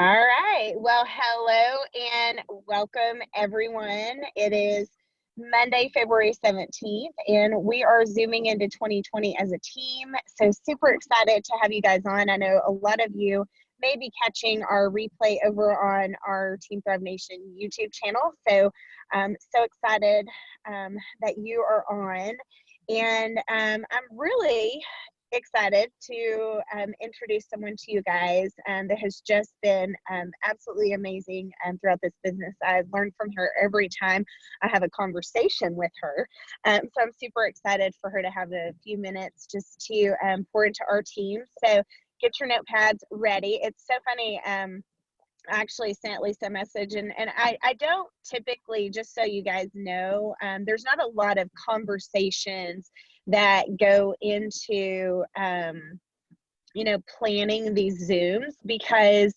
All right. Well, hello and welcome everyone. It is Monday, February 17th, and we are zooming into 2020 as a team. So super excited to have you guys on. I know a lot of you may be catching our replay over on our Team Thrive Nation YouTube channel. So so excited that you are on. And I'm really excited to introduce someone to you guys that has just been absolutely amazing throughout this business. I've learned from her every time I have a conversation with her. So I'm super excited for her to have a few minutes just to pour into our team. So get your notepads ready. It's so funny. I actually sent Lisa a message, and I don't typically, just so you guys know, there's not a lot of conversations that go into planning these Zooms, because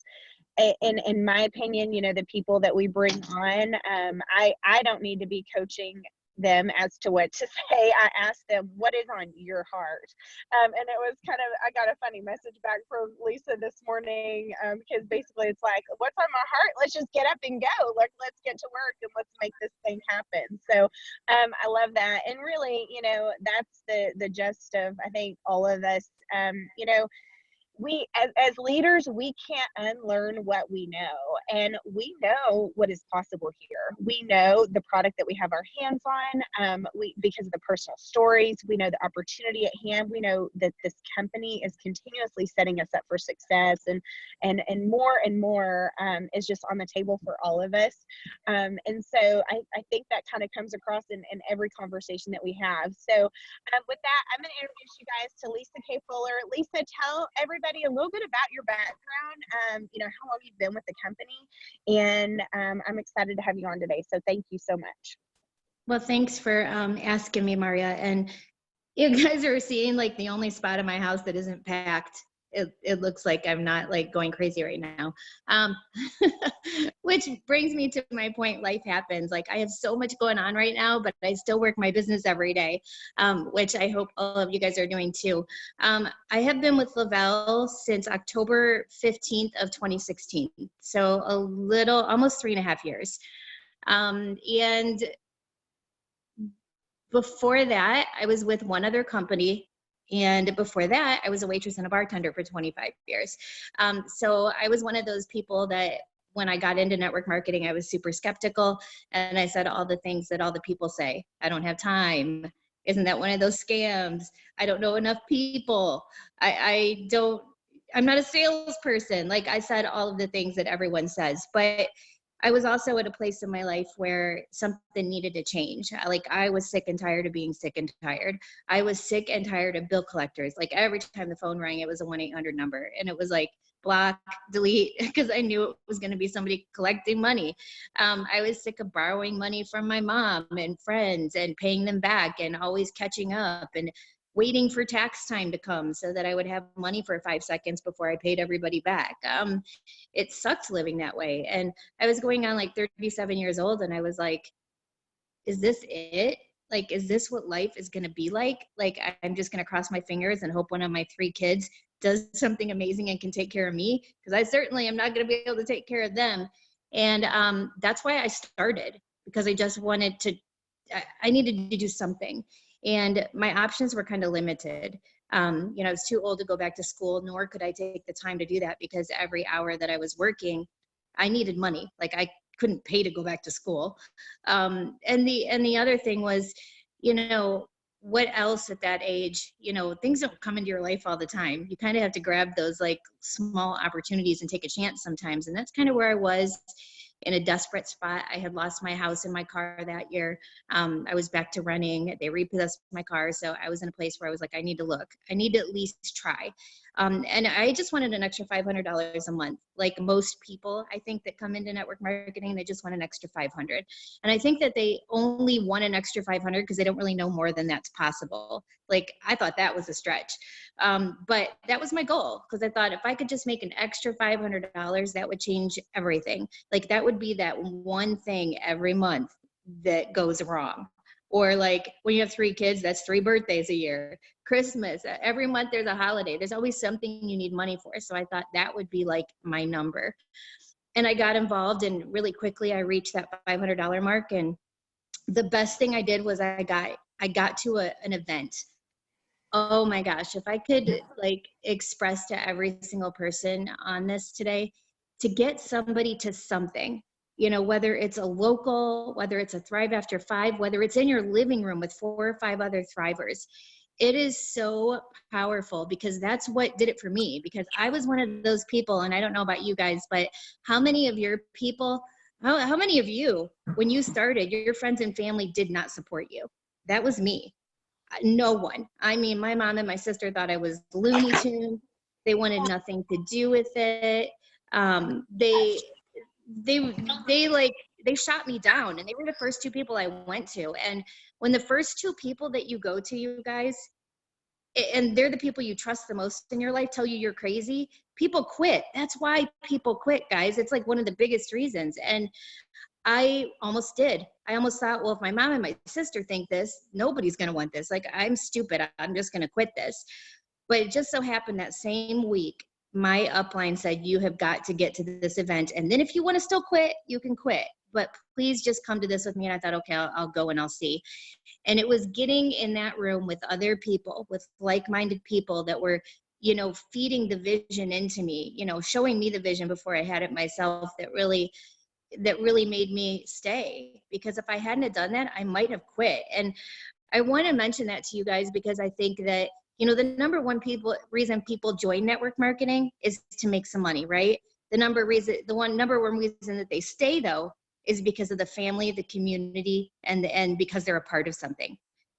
in my opinion, the people that we bring on, I don't need to be coaching them as to what to say. I asked them, what is on your heart? And it was I got a funny message back from Lisa this morning, because basically it's like, what's on my heart? Let's just get up and go. Let's get to work and let's make this thing happen. So I love that. And really, that's the gist of, I think, all of us. We as leaders, we can't unlearn what we know, and we know what is possible here. We know the product that we have our hands on, because of the personal stories. We know the opportunity at hand. We know that this company is continuously setting us up for success, and more is just on the table for all of us. And so I think that kind of comes across in every conversation that we have. So with that, I'm going to introduce you guys to Lisa K. Fuller. Lisa, tell everybody a little bit about your background, how long you've been with the company, and I'm excited to have you on today. So thank you so much. Well, thanks for asking me, Maria. And you guys are seeing like the only spot in my house that isn't packed. It looks like I'm not like going crazy right now. Which brings me to my point, life happens. Like I have so much going on right now, but I still work my business every day, which I hope all of you guys are doing too. I have been with Le-Vel since October 15th of 2016. So almost 3.5 years. And before that, I was with one other company. And before that, I was a waitress and a bartender for 25 years. So I was one of those people that when I got into network marketing, I was super skeptical. And I said all the things that all the people say. I don't have time. Isn't that one of those scams? I don't know enough people. I'm not a salesperson. Like I said, all of the things that everyone says. But I was also at a place in my life where something needed to change. I was sick and tired of being sick and tired. I was sick and tired of bill collectors. Like every time the phone rang, it was a 1-800 number. And it was like block, delete, because I knew it was going to be somebody collecting money. I was sick of borrowing money from my mom and friends and paying them back and always catching up and waiting for tax time to come so that I would have money for 5 seconds before I paid everybody back. It sucked living that way. And I was going on like 37 years old, and I was like, is this it? Like, is this what life is going to be like? Like, I'm just going to cross my fingers and hope one of my 3 kids does something amazing and can take care of me, because I certainly am not going to be able to take care of them. And that's why I started, because I just wanted to, I needed to do something. And my options were kind of limited. I was too old to go back to school, nor could I take the time to do that, because every hour that I was working, I needed money. Like I couldn't pay to go back to school. And the other thing was, what else at that age? Things don't come into your life all the time. You kind of have to grab those like small opportunities and take a chance sometimes. And that's kind of where I was, in a desperate spot. I had lost my house and my car that year. I was back to running. They repossessed my car. So I was in a place where I was like, I need to look. I need to at least try. And I just wanted an extra $500 a month. Like most people, I think, that come into network marketing, they just want an extra $500. And I think that they only want an extra $500 because they don't really know more than that's possible. Like I thought that was a stretch. But that was my goal, because I thought if I could just make an extra $500, that would change everything. Like that would be that one thing every month that goes wrong, Or like when you have 3 kids, that's 3 birthdays a year. Christmas, every month there's a holiday. There's always something you need money for. So I thought that would be like my number. And I got involved, and really quickly I reached that $500 mark. And the best thing I did was I got to an event. Oh my gosh, if I could like express to every single person on this today, to get somebody to something, you know, whether it's a local, whether it's a Thrive After 5, whether it's in your living room with 4 or 5 other Thrivers, it is so powerful, because that's what did it for me. Because I was one of those people, and I don't know about you guys, but how many of your people, how many of you, when you started, your friends and family did not support you? That was me. No one. I mean, my mom and my sister thought I was Looney Tunes. They wanted nothing to do with it. They shot me down, and they were the first 2 people I went to. And when the first 2 people that you go to, you guys, and they're the people you trust the most in your life, tell you you're crazy, people quit. That's why people quit, guys. It's like one of the biggest reasons. And I almost did. I almost thought, well, if my mom and my sister think this, nobody's going to want this. Like, I'm stupid. I'm just going to quit this. But it just so happened that same week, my upline said, you have got to get to this event. And then if you want to still quit, you can quit. But please just come to this with me. And I thought, okay, I'll go and I'll see. And it was getting in that room with other people, with like-minded people that were, you know, feeding the vision into me, you know, showing me the vision before I had it myself, that really made me stay. Because if I hadn't have done that, I might have quit. And I want to mention that to you guys, because I think that, you know, the number one reason people join network marketing is to make some money, right? The number one reason that they stay, though, is because of the family, the community, and because they're a part of something.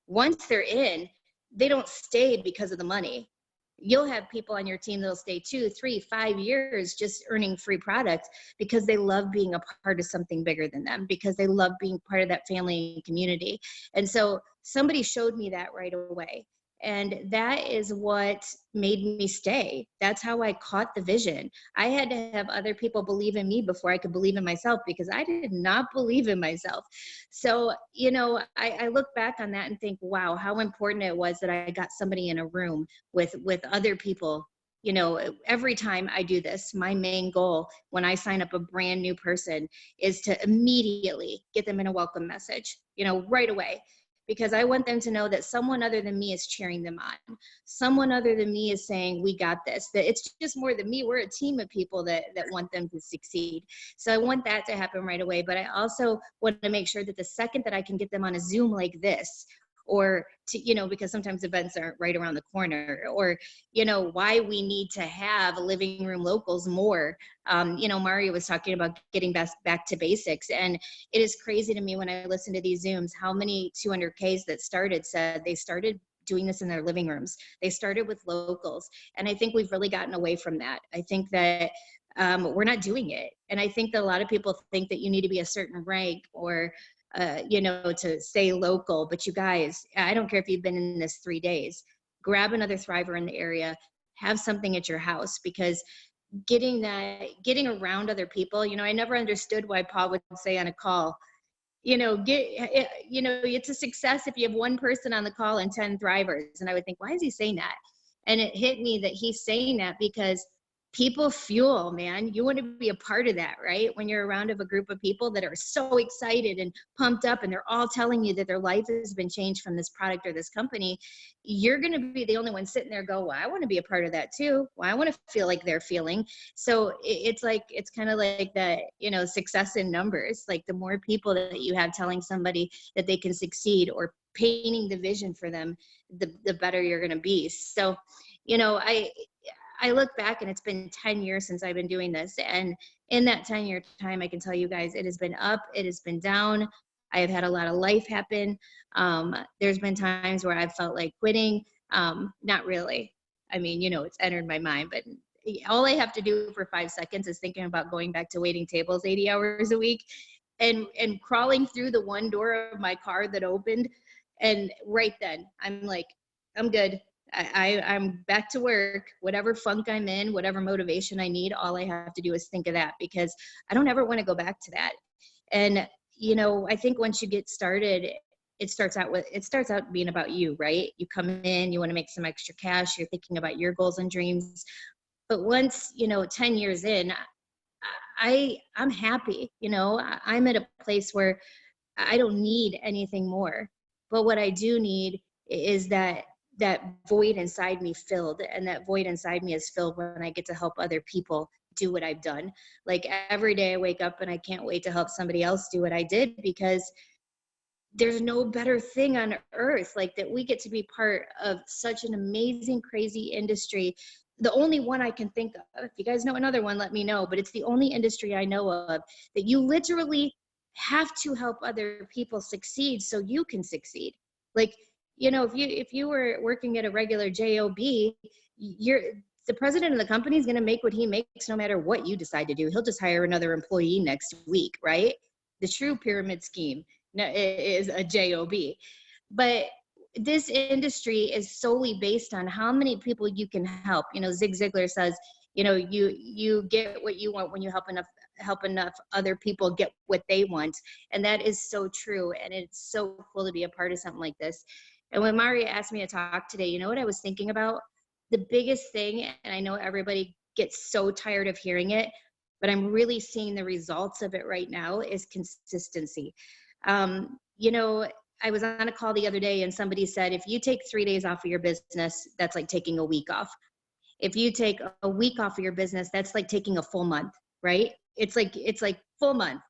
Once they're in, they don't stay because of the money. You'll have people on your team that'll stay 2, 3, 5 years just earning free products because they love being a part of something bigger than them, because they love being part of that family and community. And so somebody showed me that right away. And that is what made me stay. That's how I caught the vision. I had to have other people believe in me before I could believe in myself, because I did not believe in myself. So, you know, I look back on that and think, wow, how important it was that I got somebody in a room with other people. You know, every time I do this, my main goal when I sign up a brand new person is to immediately get them in a welcome message, you know, right away. Because I want them to know that someone other than me is cheering them on. Someone other than me is saying, we got this. That it's just more than me. We're a team of people that want them to succeed. So I want that to happen right away. But I also want to make sure that the second that I can get them on a Zoom like this, or to, you know, because sometimes events aren't right around the corner, or, you know, why we need to have living room locals more. You know, Mario was talking about getting back to basics. And it is crazy to me when I listen to these Zooms, how many 200Ks that said they started doing this in their living rooms. They started with locals. And I think we've really gotten away from that. I think that we're not doing it. And I think that a lot of people think that you need to be a certain rank or you know, to stay local. But you guys, I don't care if you've been in this 3 days, grab another Thriver in the area, have something at your house, because getting around other people, you know, I never understood why Paul would say on a call, you know, it's a success if you have 1 person on the call and 10 Thrivers. And I would think, why is he saying that? And it hit me that he's saying that because people fuel, man. You want to be a part of that, right? When you're around of a group of people that are so excited and pumped up, and they're all telling you that their life has been changed from this product or this company, you're going to be the only one sitting there go, well, I want to be a part of that too. Well, I want to feel like they're feeling. So it's kind of like that, you know, success in numbers. Like the more people that you have telling somebody that they can succeed or painting the vision for them, the better you're going to be. So, you know, I look back and it's been 10 years since I've been doing this. And in that 10-year time, I can tell you guys, it has been up, it has been down. I have had a lot of life happen. There's been times where I've felt like quitting. Not really. I mean, you know, it's entered my mind, but all I have to do for 5 seconds is thinking about going back to waiting tables 80 hours a week and crawling through the one door of my car that opened. And right then I'm like, I'm good. I'm back to work, whatever funk I'm in, whatever motivation I need, all I have to do is think of that, because I don't ever want to go back to that. And, you know, I think once you get started, it starts out being about you, right? You come in, you want to make some extra cash, you're thinking about your goals and dreams. But once, 10 years in, I'm happy, I'm at a place where I don't need anything more. But what I do need is that void inside me filled, and that void inside me is filled when I get to help other people do what I've done. Like every day I wake up and I can't wait to help somebody else do what I did, because there's no better thing on earth like that we get to be part of such an amazing, crazy industry. The only one I can think of, if you guys know another one, let me know, but it's the only industry I know of that you literally have to help other people succeed so you can succeed. Like, if you were working at a regular job, you're the president of the company is going to make what he makes no matter what you decide to do. He'll just hire another employee next week, right? The true pyramid scheme is a job. But this industry is solely based on how many people you can help. Zig Ziglar says, you get what you want when you help enough other people get what they want. And that is so true. And it's so cool to be a part of something like this. And when Maria asked me to talk today, you know what I was thinking about? The biggest thing, and I know everybody gets so tired of hearing it, but I'm really seeing the results of it right now, is consistency. I was on a call the other day and somebody said, if you take 3 days off of your business, that's like taking a week off. If you take a week off of your business, that's like taking a full month, right? It's like full month.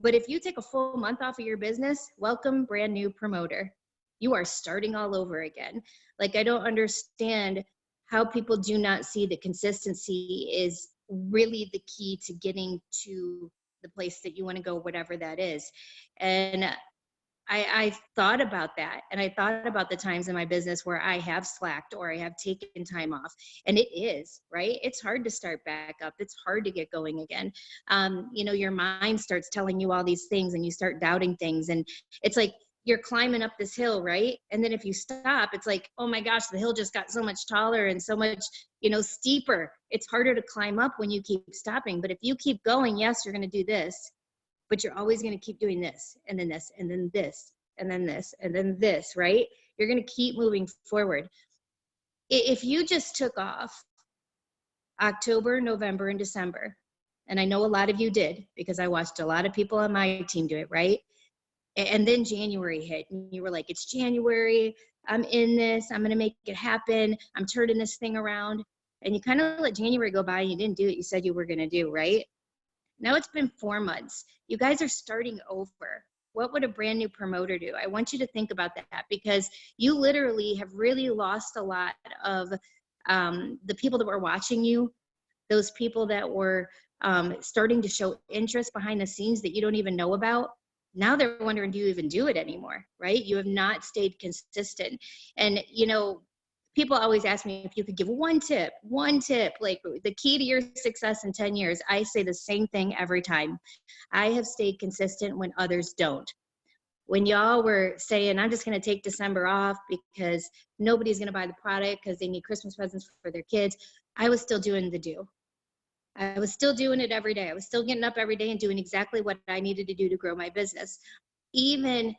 But if you take a full month off of your business, welcome, brand new promoter. You are starting all over again. Like, I don't understand how people do not see that consistency is really the key to getting to the place that you want to go, whatever that is. And I thought about that, and I thought about the times in my business where I have slacked or I have taken time off, and it is, right? It's hard to start back up. It's hard to get going again. Your mind starts telling you all these things and you start doubting things, and it's like you're climbing up this hill, right? And then if you stop, it's like, oh my gosh, the hill just got so much taller and so much, steeper. It's harder to climb up when you keep stopping. But if you keep going, yes, you're going to do this, but you're always going to keep doing this, and then this, and then this, and then this, and then this, right? You're going to keep moving forward. If you just took off October, November, and December, and I know a lot of you did because I watched a lot of people on my team do it, right? And then January hit and you were like, it's January, I'm in this, I'm going to make it happen, I'm turning this thing around. And you kind of let January go by and you didn't do what you said you were going to do, right? Now it's been 4 months. You guys are starting over. What would a brand new promoter do? I want you to think about that, because you literally have really lost a lot of the people that were watching you, those people that were starting to show interest behind the scenes that you don't even know about. Now they're wondering, do you even do it anymore, right? You have not stayed consistent. And, people always ask me if you could give one tip, like the key to your success in 10 years. I say the same thing every time. I have stayed consistent when others don't. When y'all were saying, I'm just going to take December off because nobody's going to buy the product because they need Christmas presents for their kids, I was still doing the do. I was still doing it every day. I was still getting up every day and doing exactly what I needed to do to grow my business. Even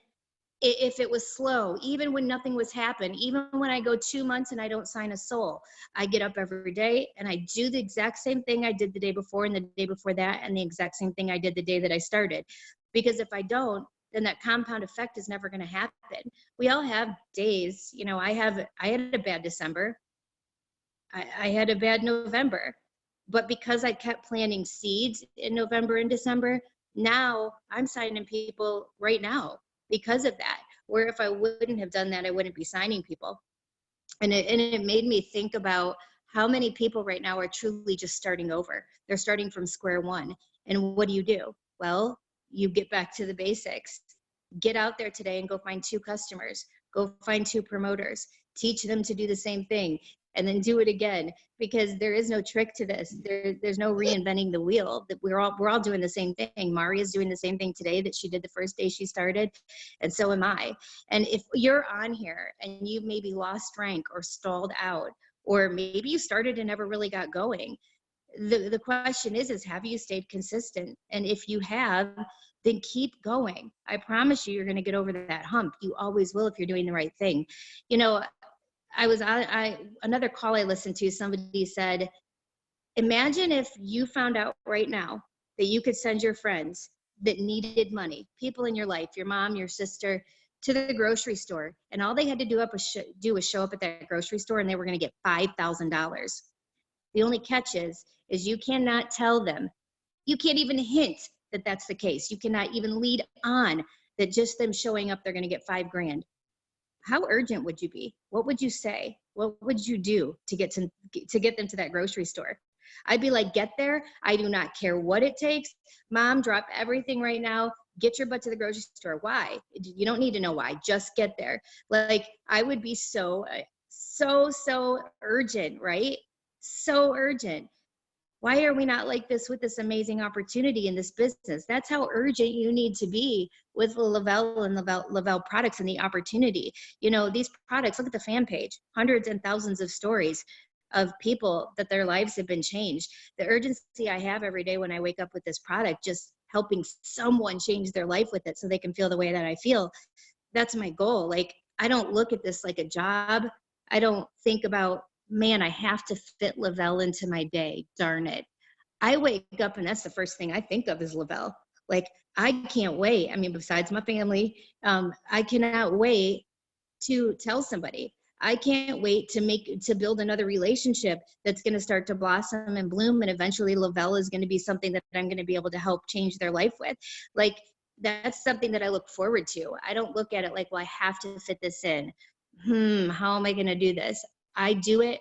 if it was slow, even when nothing was happening, even when I go 2 months and I don't sign a soul, I get up every day and I do the exact same thing I did the day before and the day before that and the exact same thing I did the day that I started. Because if I don't, then that compound effect is never going to happen. We all have days, I had a bad December. I had a bad November. But because I kept planting seeds in November and December, now I'm signing people right now because of that. Where if I wouldn't have done that, I wouldn't be signing people. And it made me think about how many people right now are truly just starting over. They're starting from square one. And what do? Well, you get back to the basics. Get out there today and go find 2 customers. Go find 2 promoters. Teach them to do the same thing. And then do it again, because there is no trick to this. There's no reinventing the wheel. That we're all doing the same thing. Maria's doing the same thing today that she did the first day she started, and so am I. And if you're on here and you maybe lost rank or stalled out, or maybe you started and never really got going, the question is have you stayed consistent? And if you have, then keep going. I promise you, you're going to get over that hump. You always will if you're doing the right thing. You know, another call I listened to, somebody said, imagine if you found out right now that you could send your friends that needed money, people in your life, your mom, your sister, to the grocery store, and all they had to do was show up at that grocery store, and they were going to get $5,000. The only catch is you cannot tell them, you can't even hint that that's the case. You cannot even lead on that just them showing up, they're going to get $5,000. How urgent would you be? What would you say? What would you do to get them to that grocery store? I'd be like, get there. I do not care what it takes. Mom, drop everything right now. Get your butt to the grocery store. Why? You don't need to know why. Just get there. Like, I would be so urgent, right? So urgent. Why are we not like this with this amazing opportunity in this business? That's how urgent you need to be with Le-Vel and Le-Vel products and the opportunity. You know, these products, look at the fan page, hundreds and thousands of stories of people that their lives have been changed. The urgency I have every day when I wake up with this product, just helping someone change their life with it so they can feel the way that I feel. That's my goal. Like, I don't look at this like a job. I don't think about, man, I have to fit Le-Vel into my day. Darn it. I wake up and that's the first thing I think of is Le-Vel. Like, I can't wait. I mean, besides my family, I cannot wait to tell somebody. I can't wait to build another relationship that's going to start to blossom and bloom. And eventually Le-Vel is going to be something that I'm going to be able to help change their life with. Like, that's something that I look forward to. I don't look at it like, well, I have to fit this in. How am I going to do this? I do it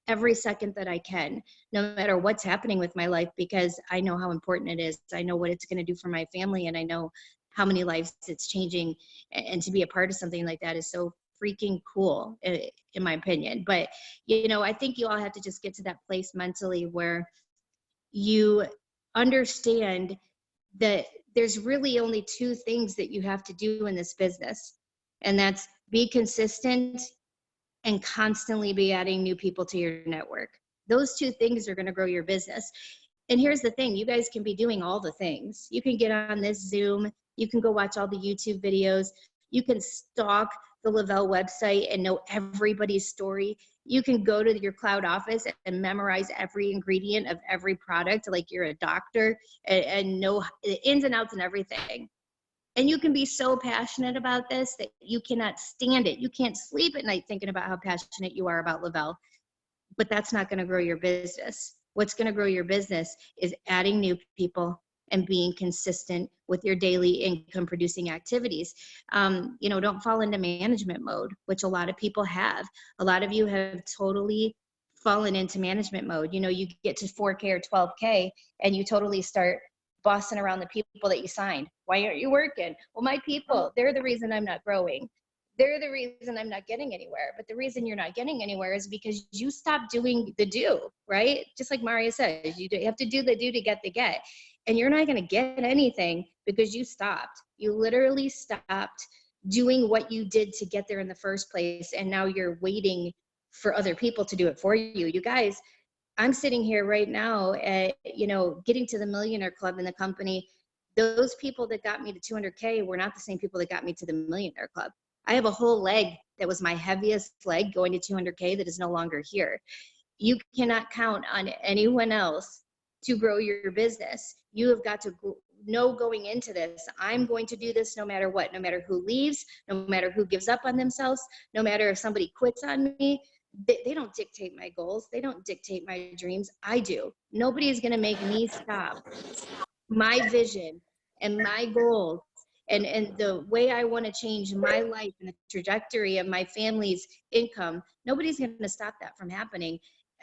every second that I can, no matter what's happening with my life, because I know how important it is. I know what it's going to do for my family, and I know how many lives it's changing. And to be a part of something like that is so freaking cool, in my opinion. But, you know, I think you all have to just get to that place mentally where you understand that there's really only two things that you have to do in this business, and that's be consistent and constantly be adding new people to your network. Those two things are going to grow your business. And here's the thing, you guys can be doing all the things. You can get on this Zoom, you can go watch all the YouTube videos, you can stalk the Le-Vel website and know everybody's story. You can go to your cloud office and memorize every ingredient of every product like you're a doctor, and know the ins and outs and everything. And you can be so passionate about this that you cannot stand it. You can't sleep at night thinking about how passionate you are about Le-Vel. But that's not going to grow your business. What's going to grow your business is adding new people and being consistent with your daily income producing activities. You know, don't fall into management mode, which a lot of people have. A lot of you have totally fallen into management mode. You know, you get to 4K or 12K and you totally start bossing around the people that you signed. Why aren't you working? Well, my people, they're the reason I'm not growing. They're the reason I'm not getting anywhere. But the reason you're not getting anywhere is because you stopped doing the do, right? Just like Maria says, you have to do the do to get the get. And you're not going to get anything because you stopped. You literally stopped doing what you did to get there in the first place. And now you're waiting for other people to do it for you. You guys, I'm sitting here right now at, you know, getting to the Millionaire Club in the company. Those people that got me to 200K were not the same people that got me to the Millionaire Club. I have a whole leg that was my heaviest leg going to 200K that is no longer here. You cannot count on anyone else to grow your business. You have got to know going into this, I'm going to do this no matter what, no matter who leaves, no matter who gives up on themselves, no matter if somebody quits on me. They don't dictate my goals. They don't dictate my dreams. I do. Nobody is going to make me stop my vision and my goals and the way I want to change my life and the trajectory of my family's income. Nobody's going to stop that from happening.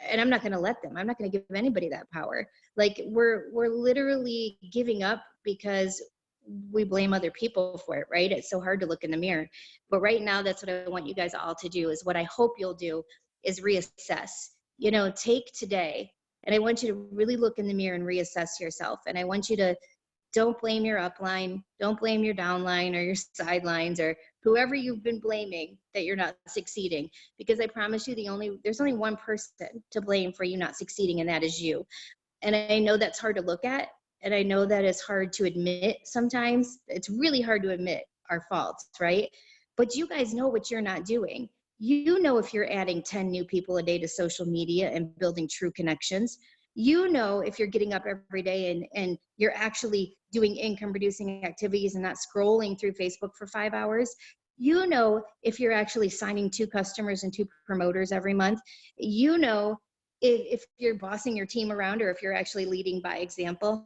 And I'm not going to let them. I'm not going to give anybody that power. Like, we're literally giving up because we blame other people for it, right? It's so hard to look in the mirror. But right now, that's what I want you guys all to do, is what I hope you'll do is reassess. You know, take today, and I want you to really look in the mirror and reassess yourself. And I want you to, don't blame your upline, don't blame your downline or your sidelines or whoever you've been blaming that you're not succeeding, because I promise you there's only one person to blame for you not succeeding, and that is you. And I know that's hard to look at, and I know that it's hard to admit sometimes. It's really hard to admit our faults, right? But you guys know what you're not doing. You know if you're adding 10 new people a day to social media and building true connections. You know if you're getting up every day and you're actually doing income producing activities and not scrolling through Facebook for 5 hours. You know if you're actually signing 2 customers and 2 promoters every month. You know if you're bossing your team around or if you're actually leading by example.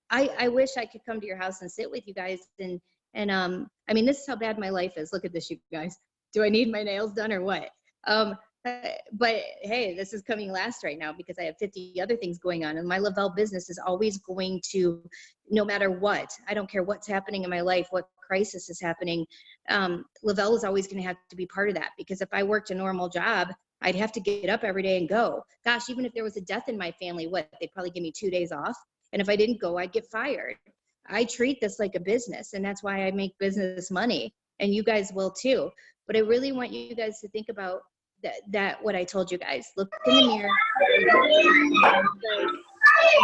I wish I could come to your house and sit with you guys and I mean, this is how bad my life is. Look at this, you guys. Do I need my nails done or what? But hey, this is coming last right now because I have 50 other things going on, and my Lavelle business is always going to, no matter what, I don't care what's happening in my life, what crisis is happening, Lavelle is always going to have to be part of that, because if I worked a normal job, I'd have to get up every day and go. Gosh, even if there was a death in my family, they'd probably give me 2 days off. And if I didn't go, I'd get fired. I treat this like a business, and that's why I make business money, and you guys will too. But I really want you guys to think about that what I told you guys. Look in the mirror.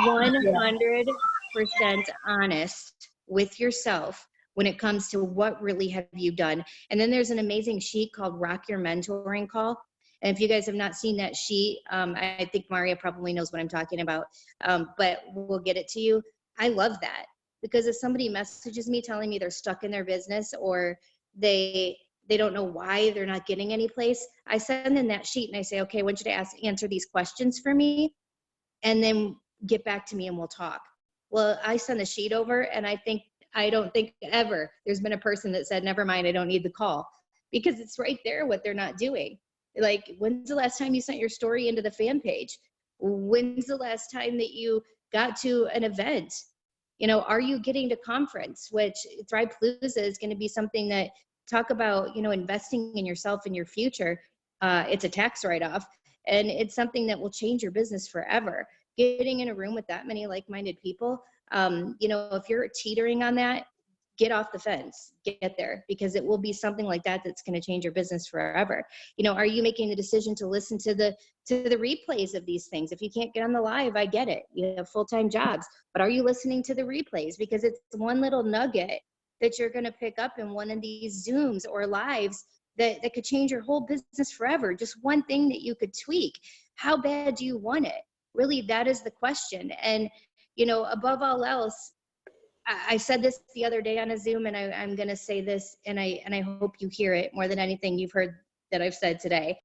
100% honest with yourself when it comes to what really have you done. And then there's an amazing sheet called Rock Your Mentoring Call. And if you guys have not seen that sheet, I think Maria probably knows what I'm talking about, but we'll get it to you. I love that, because if somebody messages me telling me they're stuck in their business or they don't know why they're not getting any place, I send in that sheet and I say, okay, I want you to answer these questions for me and then get back to me and we'll talk. Well, I send the sheet over, and I don't think ever there's been a person that said, never mind, I don't need the call, because it's right there what they're not doing. Like, when's the last time you sent your story into the fan page? When's the last time that you got to an event? You know, are you getting to conference? Which Thrive-Palooza is going to be something that, talk about, you know, investing in yourself and your future. It's a tax write-off, and it's something that will change your business forever. Getting in a room with that many like-minded people, you know, if you're teetering on that, get off the fence, get there, because it will be something like that that's going to change your business forever. You know, are you making the decision to listen to the replays of these things? If you can't get on the live, I get it. You have full-time jobs, but are you listening to the replays? Because it's one little nugget that you're going to pick up in one of these Zooms or lives that could change your whole business forever. Just one thing that you could tweak. How bad do you want it? Really, that is the question. And, you know, above all else, I said this the other day on a Zoom, and I'm going to say this, and I hope you hear it more than anything you've heard that I've said today.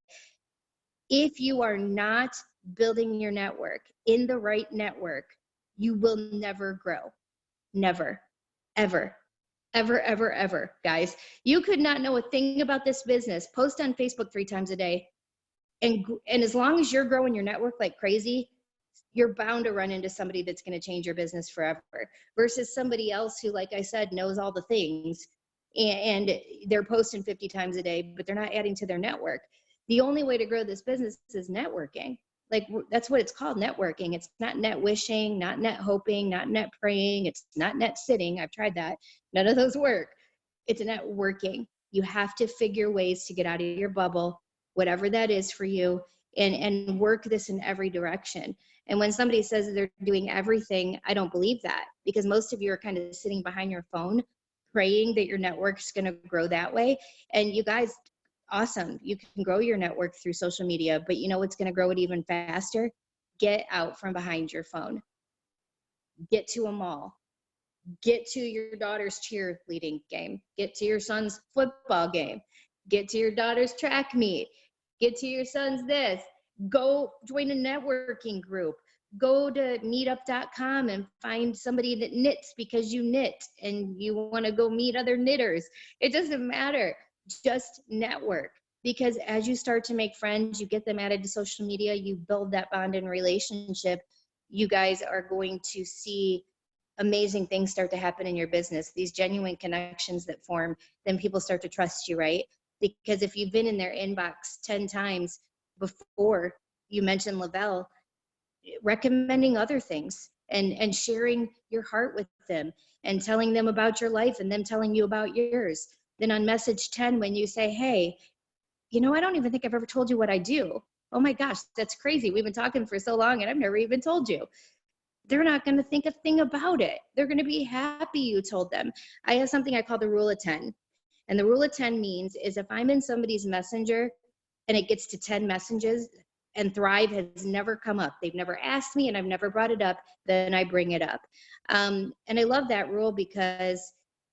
If you are not building your network in the right network, you will never grow. Never, ever. Ever, ever, ever, guys. You could not know a thing about this business, post on Facebook 3 times a day, and as long as you're growing your network like crazy, you're bound to run into somebody that's going to change your business forever, versus somebody else who, like I said, knows all the things and they're posting 50 times a day, but they're not adding to their network. The only way to grow this business is networking. Like, that's what it's called, networking. It's not net wishing, not net hoping, not net praying. It's not net sitting. I've tried that. None of those work. It's networking. You have to figure ways to get out of your bubble, whatever that is for you, and work this in every direction. And when somebody says they're doing everything, I don't believe that, because most of you are kind of sitting behind your phone praying that your network's going to grow that way. And you guys, awesome. You can grow your network through social media, but you know what's going to grow it even faster? Get out from behind your phone. Get to a mall. Get to your daughter's cheerleading game. Get to your son's football game. Get to your daughter's track meet. Get to your son's this. Go join a networking group. Go to meetup.com and find somebody that knits because you knit and you want to go meet other knitters. It doesn't matter. Just network, because as you start to make friends, you get them added to social media, you build that bond and relationship, you guys are going to see amazing things start to happen in your business. These genuine connections that form, then people start to trust you, right? Because if you've been in their inbox 10 times before you mentioned Lavelle, recommending other things and sharing your heart with them and telling them about your life and them telling you about yours. Then on message 10, when you say, hey, you know, I don't even think I've ever told you what I do. Oh my gosh, that's crazy. We've been talking for so long and I've never even told you. they're not going to think a thing about it. They're going to be happy you told them. I have something I call the rule of 10. And the rule of 10 means is if I'm in somebody's messenger and it gets to 10 messages and Thrive has never come up, they've never asked me and I've never brought it up, then I bring it up. And I love that rule because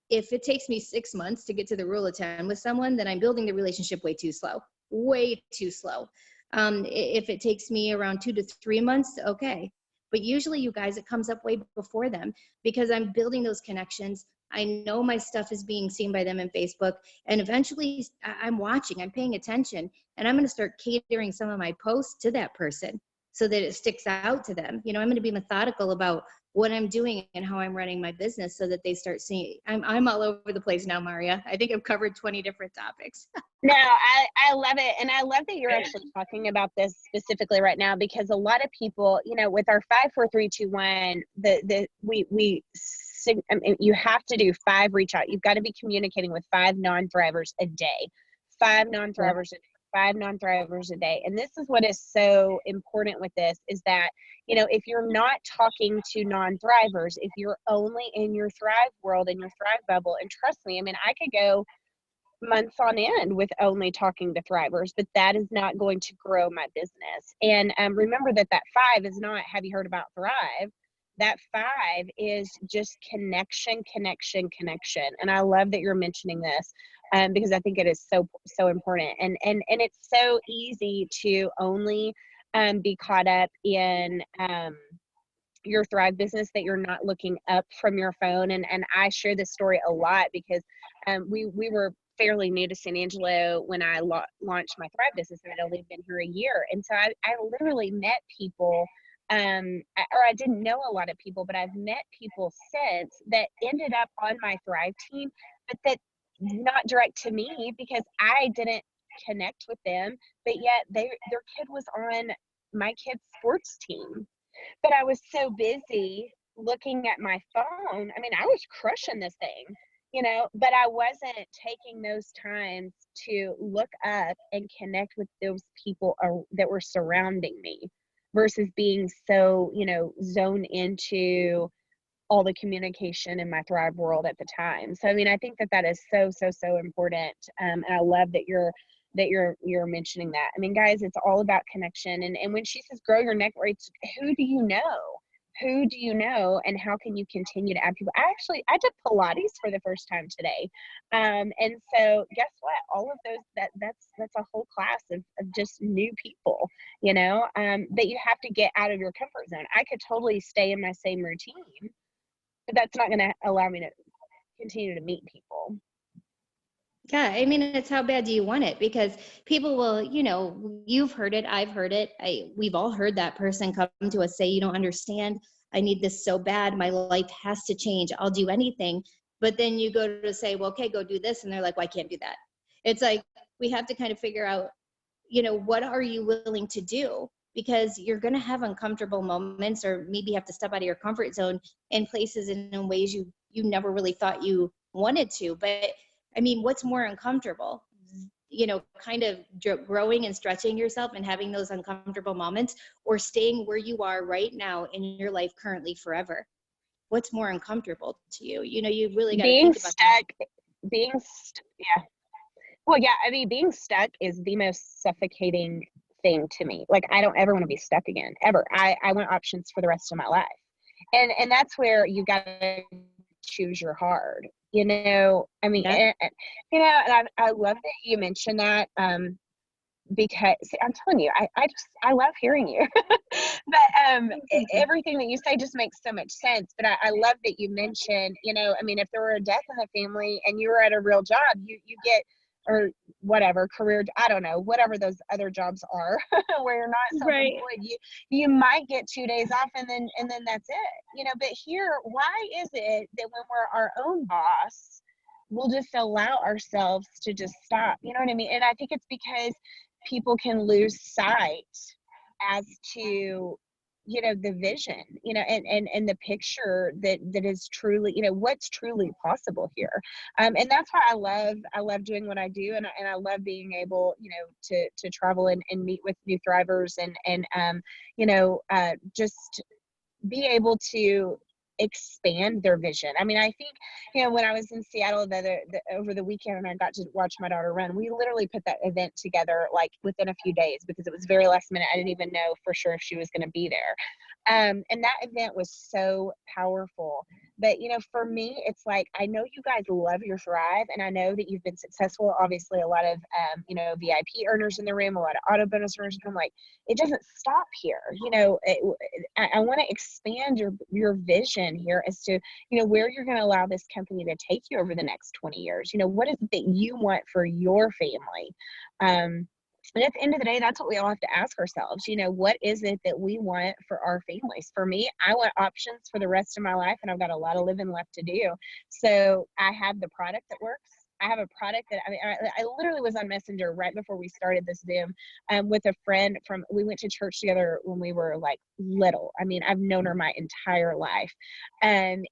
if it takes me 6 months to get to the rule of 10 with someone, then I'm building the relationship way too slow, way too slow. If it takes me around 2 to 3 months, okay. But usually you guys, it comes up way before them because I'm building those connections. I know my stuff is being seen by them in Facebook, and eventually I'm watching, I'm paying attention, and I'm going to start catering some of my posts to that person so that it sticks out to them. You know, I'm going to be methodical about what I'm doing and how I'm running my business so that they start seeing. I'm all over the place now, Maria. I think I've covered 20 different topics. No, I love it. And I love that you're actually talking about this specifically right now, because a lot of people, you know, with our 5, 4, 3, 2, 1, I mean, you have to do 5 reach out. You've got to be communicating with 5 non-thrivers a day, 5 non-thrivers a day, 5 non-thrivers a day. And this is what is so important with this is that, you know, if you're not talking to non-thrivers, if you're only in your Thrive world, in your Thrive bubble, and trust me, I mean, I could go months on end with only talking to thrivers, but that is not going to grow my business. And remember that 5 is not, have you heard about Thrive? That 5 is just connection, connection, connection. And I love that you're mentioning this because I think it is so important. And it's so easy to only be caught up in your Thrive business that you're not looking up from your phone. And I share this story a lot because we were fairly new to San Angelo when I launched my Thrive business, and I'd only been here a year. And so I literally met people, or I didn't know a lot of people, but I've met people since that ended up on my Thrive team, but that not direct to me because I didn't connect with them, but yet their kid was on my kid's sports team. But I was so busy looking at my phone. I mean, I was crushing this thing, you know, but I wasn't taking those times to look up and connect with those people that were surrounding me versus being so, you know, zoned into all the communication in my Thrive world at the time. So, I mean, I think that is so important. And I love that you're mentioning that. I mean, guys, it's all about connection. And when she says grow your network, it's who do you know? Who do you know, and how can you continue to add people? I did Pilates for the first time today. And so guess what? All of those, that's a whole class of just new people, you know, that you have to get out of your comfort zone. I could totally stay in my same routine, but that's not going to allow me to continue to meet people. Yeah, I mean, it's how bad do you want it? Because people will, you know, you've heard it, I've heard it. We've all heard that person come to us say, you don't understand. I need this so bad. My life has to change. I'll do anything. But then you go to say, well, okay, go do this. And they're like, well, I can't do that. It's like, we have to kind of figure out, you know, what are you willing to do? Because you're going to have uncomfortable moments, or maybe have to step out of your comfort zone in places and in ways you never really thought you wanted to. But I mean, what's more uncomfortable? You know, kind of growing and stretching yourself and having those uncomfortable moments, or staying where you are right now in your life currently forever? What's more uncomfortable to you? You know, you really got to think about that. Yeah. Well, yeah, I mean, being stuck is the most suffocating thing to me. Like, I don't ever want to be stuck again, ever. I want options for the rest of my life. And that's where you got to choose your hard, you know. I mean, yeah. you know, and I love that you mentioned that, because see, I'm telling you, I love hearing you. But everything that you say just makes so much sense. But I love that you mentioned, you know, I mean, if there were a death in the family and you were at a real job, you get, or whatever career, I don't know, whatever those other jobs are where you're not self-employed, right. You might get 2 days off and then that's it, you know. But here, why is it that when we're our own boss, we'll just allow ourselves to just stop? You know what I mean? And I think it's because people can lose sight as to, you know, the vision, you know, and the picture that is truly, you know, what's truly possible here. And that's why I love doing what I do. And I love being able, you know, to travel and meet with new thrivers and you know, just be able to expand their vision. I mean, I think, when I was in Seattle over the weekend and I got to watch my daughter run, we literally put that event together like within a few days because it was very last minute. I didn't even know for sure if she was going to be there. And that event was so powerful. But, for me, it's like, I know you guys love your Thrive, and I know that you've been successful. Obviously, a lot of, VIP earners in the room, a lot of auto bonus earners. I'm like, it doesn't stop here. I want to expand your vision here as to, where you're going to allow this company to take you over the next 20 years. What is it that you want for your family? And at the end of the day, that's what we all have to ask ourselves. What is it that we want for our families? For me, I want options for the rest of my life, and I've got a lot of living left to do. So I have the product that works. I have a product that, I literally was on Messenger right before we started this Zoom with a friend we went to church together when we were like little. I mean, I've known her my entire life. And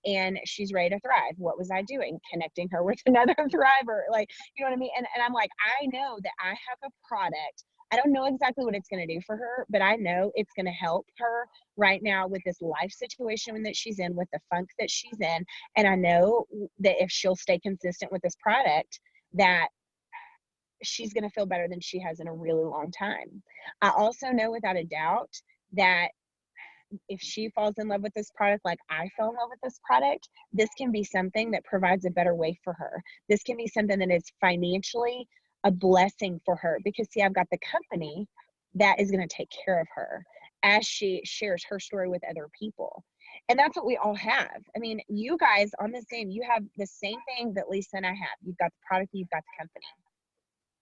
she's ready to thrive. What was I doing? Connecting her with another thriver. Like, you know what I mean? And I'm like, I know that I have a product. I don't know exactly what it's going to do for her, but I know it's going to help her right now with this life situation that she's in, with the funk that she's in. And I know that if she'll stay consistent with this product, that she's going to feel better than she has in a really long time. I also know without a doubt that if she falls in love with this product like I fell in love with this product, this can be something that provides a better way for her. This can be something that is financially a blessing for her, because see, I've got the company that is going to take care of her as she shares her story with other people. And that's what we all have. I mean, you guys on the Zoom, you have the same thing that Lisa and I have. You've got the product, you've got the company.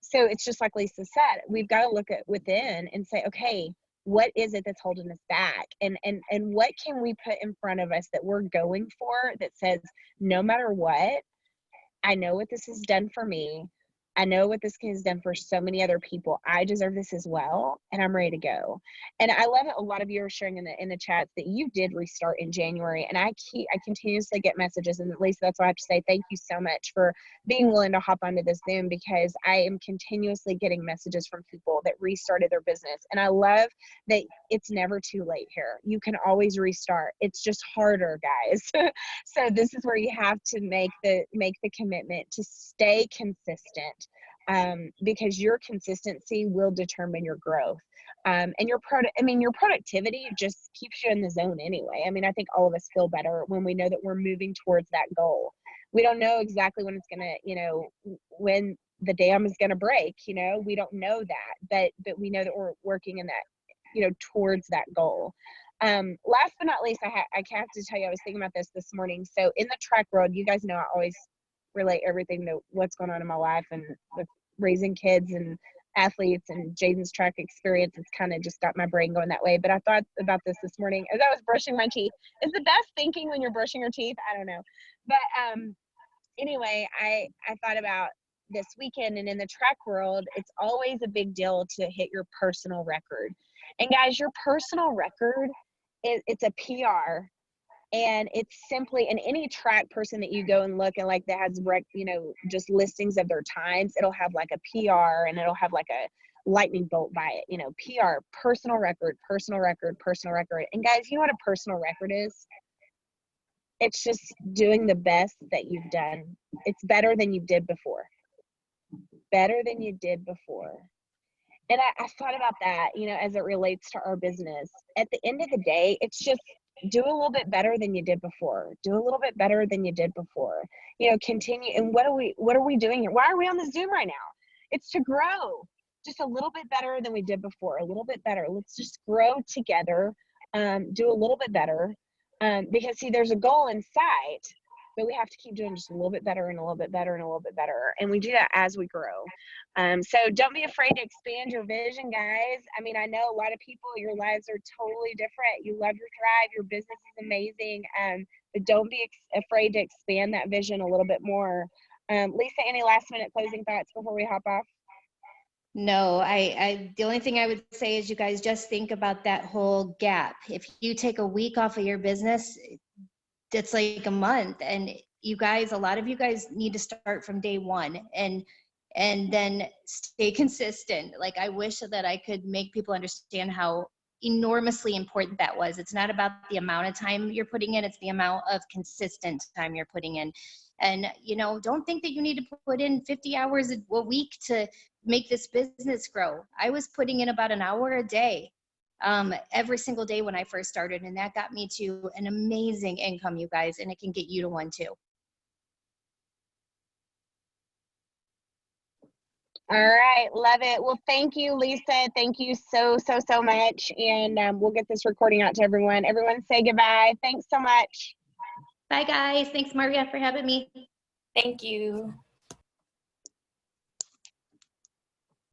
So it's just like Lisa said, we've got to look at within and say, okay, what is it that's holding us back? And what can we put in front of us that we're going for that says, no matter what, I know what this has done for me. I know what this has done for so many other people. I deserve this as well, and I'm ready to go. And I love it. A lot of you are sharing in the chats that you did restart in January, and I continuously get messages. And at least that's why I have to say thank you so much for being willing to hop onto this Zoom, because I am continuously getting messages from people that restarted their business. And I love that it's never too late here. You can always restart. It's just harder, guys. So this is where you have to make the commitment to stay consistent, because your consistency will determine your growth. And your productivity just keeps you in the zone anyway. I mean, I think all of us feel better when we know that we're moving towards that goal. We don't know exactly when it's gonna, when the dam is gonna break. We don't know that, but we know that we're working in that, towards that goal. Last but not least, I have to tell you, I was thinking about this morning. So in the track world, you guys know I always relate everything to what's going on in my life, and with raising kids and athletes and Jaden's track experience. It's kind of just got my brain going that way. But I thought about this morning as I was brushing my teeth. Is the best thinking when you're brushing your teeth? I don't know. But anyway, I thought about this weekend, and in the track world, it's always a big deal to hit your personal record. And guys, your personal record, it's a PR. And it's simply, and any track person that you go and look and like that has just listings of their times, it'll have like a PR, and it'll have like a lightning bolt by it, PR, personal record, personal record, personal record. And guys, you know what a personal record is? It's just doing the best that you've done. It's better than you did before. Better than you did before. And I thought about that, as it relates to our business. At the end of the day, it's just do a little bit better than you did before. Do a little bit better than you did before. Continue. And what are we doing here? Why are we on the Zoom right now? It's to grow just a little bit better than we did before. A little bit better. Let's just grow together. Do a little bit better. Because see, there's a goal in sight, but we have to keep doing just a little bit better and a little bit better and a little bit better. And we do that as we grow. So don't be afraid to expand your vision, guys. I mean, I know a lot of people, your lives are totally different. You love your Thrive, your business is amazing. But don't be afraid to expand that vision a little bit more. Lisa, any last minute closing thoughts before we hop off? No, the only thing I would say is you guys just think about that whole gap. If you take a week off of your business, it's like a month. And you guys, a lot of you guys need to start from day one and then stay consistent. Like, I wish that I could make people understand how enormously important that was. It's not about the amount of time you're putting in, it's the amount of consistent time you're putting in. And, you know, don't think that you need to put in 50 hours a week to make this business grow. I was putting in about an hour a day every single day when I first started. And that got me to an amazing income, you guys, and it can get you to one too. All right, love it. Well, thank you, Lisa. Thank you so much. And we'll get this recording out to everyone. Everyone say goodbye. Thanks so much. Bye, guys. Thanks, Maria, for having me. Thank you.